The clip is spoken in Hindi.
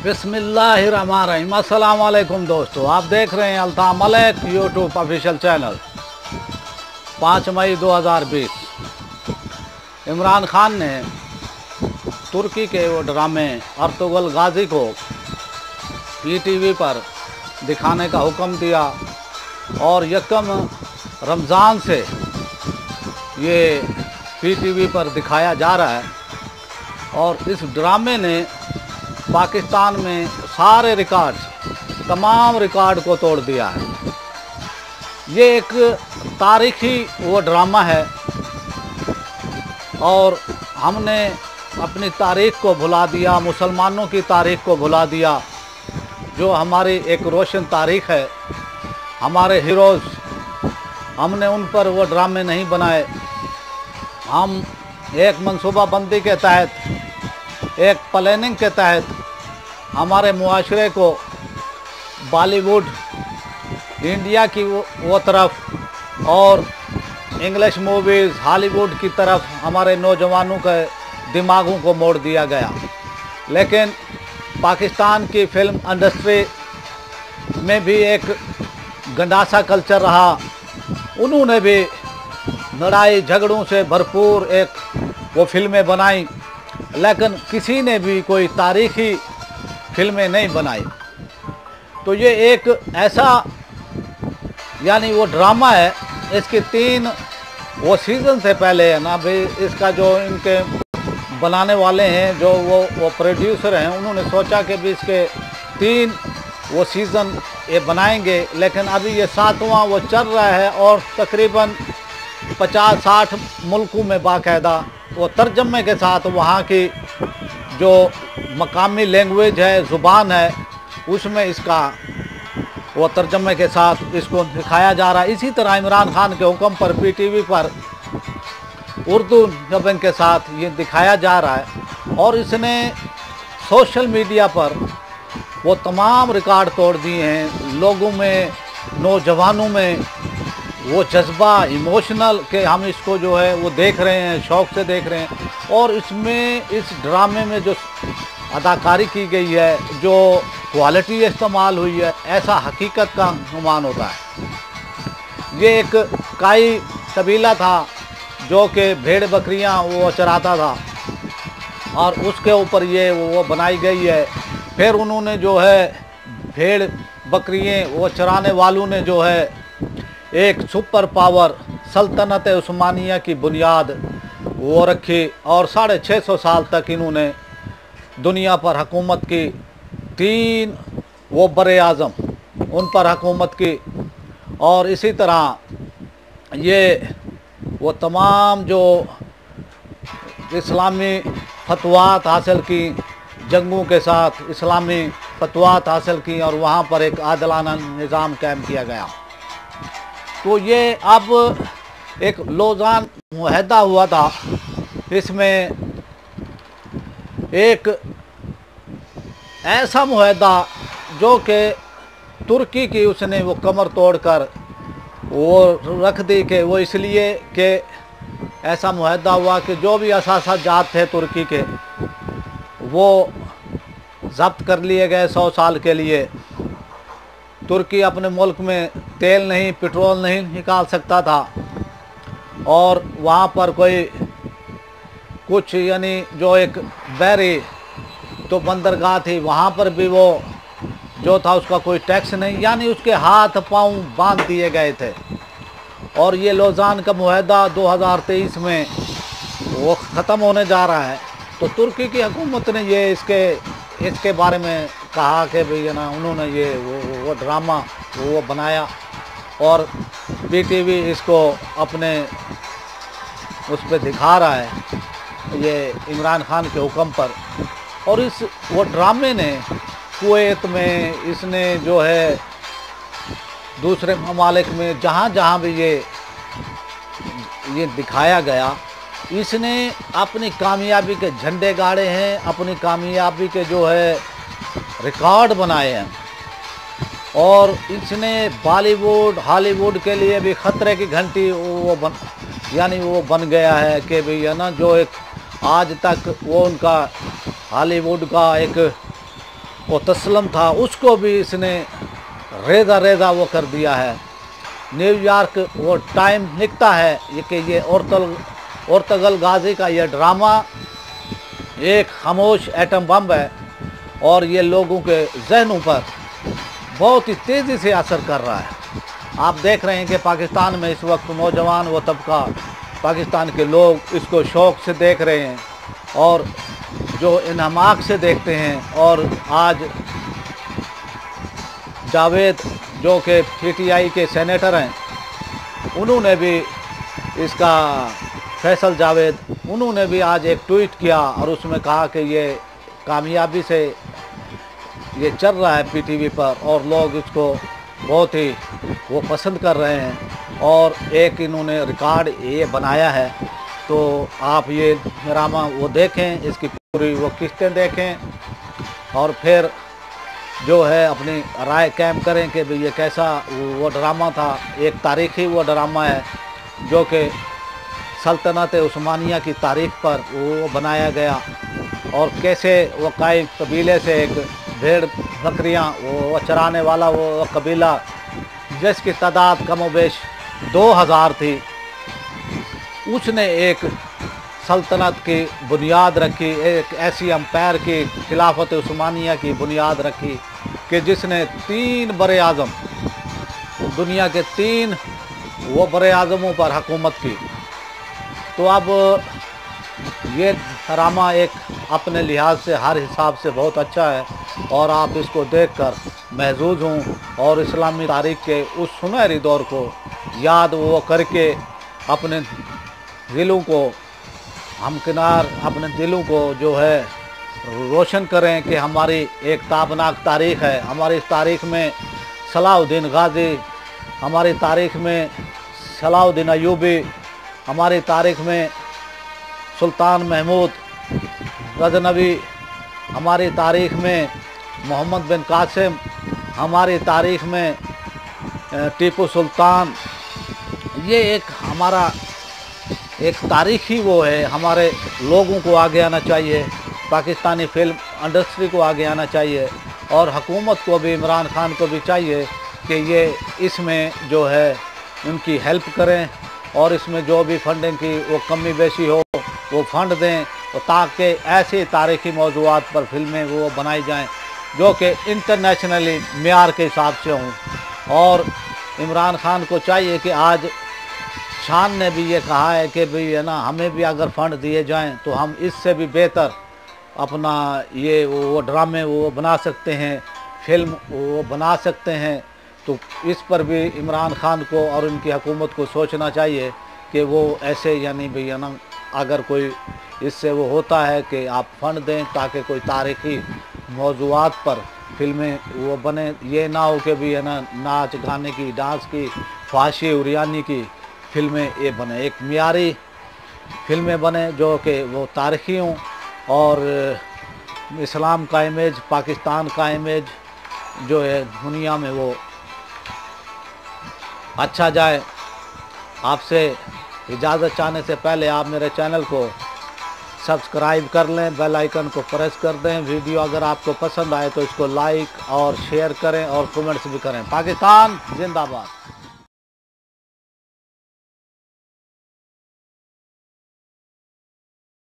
बिस्मिल्लाहिर्रहमानिर्रहीम। अस्सलाम वालेकुम दोस्तों, आप देख रहे हैं Altaf Malik YouTube official channel. 5 मई 2020 इमरान खान ने तुर्की के वो ड्रामे अर्तुगरुल गाज़ी को ईटीवी पर दिखाने का हुक्म दिया और यकम रमज़ान से ये पीटीवी पर दिखाया जा रहा है। और इस ड्रामे ने पाकिस्तान में सारे रिकॉर्ड, तमाम रिकॉर्ड को तोड़ दिया है। ये एक तारीखी वो ड्रामा है और हमने अपनी तारीख़ को भुला दिया, मुसलमानों की तारीख़ को भुला दिया, जो हमारी एक रोशन तारीख़ है। हमारे हीरोज़, हमने उन पर वो ड्रामे नहीं बनाए। हम एक मनसूबाबंदी के तहत, एक प्लानिंग के तहत हमारे मुआशरे को बॉलीवुड, इंडिया की वो तरफ और इंग्लिश मूवीज़, हॉलीवुड की तरफ हमारे नौजवानों के दिमागों को मोड़ दिया गया। लेकिन पाकिस्तान की फिल्म इंडस्ट्री में भी एक गंडासा कल्चर रहा। उन्होंने भी लड़ाई झगड़ों से भरपूर एक वो फिल्में बनाई, लेकिन किसी ने भी कोई तारीख़ी फिल्में नहीं बनाई। तो ये एक ऐसा यानी वो ड्रामा है, इसके 3 वो सीज़न से पहले है ना भाई, इसका जो इनके बनाने वाले हैं, जो वो प्रोड्यूसर हैं, उन्होंने सोचा कि भी इसके 3 वो सीज़न ये बनाएंगे। लेकिन अभी ये 7वां वो चल रहा है और तकरीबन 50-60 मुल्कों में बाकायदा वो तर्जमे के साथ वहाँ की जो मकामी लैंग्वेज है, ज़ुबान है, उसमें इसका वो तर्जमे के साथ इसको दिखाया जा रहा है। इसी तरह इमरान खान के हुक्म पर पीटीवी पर उर्दू डबिंग के साथ ये दिखाया जा रहा है। और इसने सोशल मीडिया पर वो तमाम रिकॉर्ड तोड़ दिए हैं। लोगों में, नौजवानों में वो जज्बा, इमोशनल के हम इसको जो है वो देख रहे हैं, शौक़ से देख रहे हैं। और इसमें, इस ड्रामे में जो अदाकारी की गई है, जो क्वालिटी इस्तेमाल हुई है, ऐसा हकीकत का अनुमान होता है। ये एक काई कबीला था जो कि भेड़ बकरियां वो चराता था और उसके ऊपर ये वो बनाई गई है। फिर उन्होंने जो है भेड़ बकरियां वो चराने वालों ने जो है एक सुपर पावर सल्तनत उस्मानिया की बुनियाद वो रखी और 650 साल तक इन्होंने दुनिया पर हुकूमत की। 3 वो बड़े आज़म उन पर हुकूमत की। और इसी तरह ये वो तमाम जो इस्लामी फतवात हासिल की, जंगों के साथ इस्लामी फतवात हासिल की और वहाँ पर एक आदिलाना निज़ाम कायम किया गया। तो ये अब एक लोज़ान मुआहदा हुआ था। इसमें एक ऐसा मुआहदा जो कि तुर्की की उसने वो कमर तोड़कर वो रख दी कि वो इसलिए कि ऐसा मुआहदा हुआ कि जो भी असासा जात थे तुर्की के, वो ज़ब्त कर लिए गए 100 साल के लिए। तुर्की अपने मुल्क में तेल नहीं, पेट्रोल नहीं निकाल सकता था और वहाँ पर कोई कुछ यानी जो एक बहरी तो बंदरगाह थी, वहाँ पर भी वो जो था उसका कोई टैक्स नहीं, यानी उसके हाथ पांव बांध दिए गए थे। और ये लोज़ान का मुआहदा 2023 में वो ख़त्म होने जा रहा है। तो तुर्की की हुकूमत ने ये इसके बारे में कहा कि भाई ना, उन्होंने ये वो ड्रामा वो बनाया और पीटीवी इसको अपने उस पर दिखा रहा है, ये इमरान खान के हुक्म पर। और इस वो ड्रामे ने कुवैत में, इसने जो है दूसरे ममालिक में, जहाँ जहाँ भी ये दिखाया गया, इसने अपनी कामयाबी के झंडे गाड़े हैं, अपनी कामयाबी के जो है रिकॉर्ड बनाए हैं। और इसने बॉलीवुड, हॉलीवुड के लिए भी ख़तरे की घंटी वो बन गया है कि भाई है ना, जो एक आज तक वो उनका हॉलीवुड का एक को तस्लम था उसको भी इसने रेजा रेजा वो कर दिया है। न्यूयॉर्क वो टाइम लिखता है ये कि ये औरतगल गाजी का ये ड्रामा एक खामोश एटम बम है और ये लोगों के जहनों पर बहुत ही तेज़ी से असर कर रहा है। आप देख रहे हैं कि पाकिस्तान में इस वक्त नौजवान वो तबका, पाकिस्तान के लोग इसको शौक़ से देख रहे हैं और जो इन्हमाक से देखते हैं। और आज जावेद जो कि पीटीआई के सेनेटर हैं, उन्होंने भी इसका, फैसल जावेद, उन्होंने भी आज एक ट्वीट किया और उसमें कहा कि ये कामयाबी से ये चल रहा है पीटीवी पर और लोग इसको बहुत ही वो पसंद कर रहे हैं। और एक इन्होंने रिकॉर्ड ये बनाया है, तो आप ये ड्रामा वो देखें, इसकी पूरी वो किस्तें देखें और फिर जो है अपनी राय कायम करें कि भाई ये कैसा वो ड्रामा था। एक तारीख़ी वो ड्रामा है जो कि सल्तनत उस्मानिया की तारीख़ पर वो बनाया गया और कैसे वो काई कबीले से एक भेड़ बकरियां वो चराने वाला वो कबीला जिसकी तादाद कमोबेश 2000 थी, उसने एक सल्तनत की बुनियाद रखी, एक ऐसी एम्पायर की खिलाफत उस्मानिया की बुनियाद रखी कि जिसने 3 बड़े आज़म, दुनिया के 3 वो बड़े आज़मों पर हुकूमत की। तो अब ये ड्रामा एक अपने लिहाज से हर हिसाब से बहुत अच्छा है और आप इसको देखकर महजूज हों और इस्लामी तारीख़ के उस सुनहरी दौर को याद वो करके अपने दिलों को हमकिनार, अपने दिलों को जो है रोशन करें कि हमारी एक ताबनाक तारीख़ है। हमारी इस तारीख़ में सलाहुद्दीन गाजी, हमारी तारीख़ में सलाहुद्दीन अयूबी, हमारी तारीख़ में सुल्तान महमूद गजनवी, हमारी तारीख़ में मोहम्मद बिन कासिम, हमारी तारीख़ में टीपू सुल्तान। ये एक हमारा एक तारीख़ी वो है। हमारे लोगों को आगे आना चाहिए, पाकिस्तानी फ़िल्म इंडस्ट्री को आगे आना चाहिए और हुकूमत को भी, इमरान खान को भी चाहिए कि ये इसमें जो है उनकी हेल्प करें और इसमें जो भी फंडिंग की वो कमी बेशी हो वो फ़ंड दें, तो ताकि ऐसे तारीख़ी मौज़ूआत पर फिल्में वो बनाई जाएं जो कि इंटरनेशनली मेयार के हिसाब से हों। और इमरान खान को चाहिए कि आज शान ने भी ये कहा है कि भाई है ना, हमें भी अगर फ़ंड दिए जाएं तो हम इससे भी बेहतर अपना ये वो ड्रामे वो बना सकते हैं, फिल्म वो बना सकते हैं। तो इस पर भी इमरान खान को और उनकी हुकूमत को सोचना चाहिए कि वो ऐसे यानी भाई है ना, अगर कोई इससे वो होता है कि आप फ़ंड दें ताकि कोई तारीख़ी मौज़ूआत पर फिल्में वो बने। ये ना हो कि भी है ना, नाच गाने की, डांस की, फाशी उरियानी की फिल्में ये बने, एक मियारी फिल्में बने जो कि वो तारीख़ी हों और इस्लाम का इमेज, पाकिस्तान का इमेज जो है दुनिया में वो अच्छा जाए। आपसे इजाज़त चाहने से पहले आप मेरे चैनल को सब्सक्राइब कर लें, बेल आइकन को प्रेस कर दें। वीडियो अगर आपको पसंद आए तो इसको लाइक और शेयर करें और कमेंट्स भी करें। पाकिस्तान जिंदाबाद।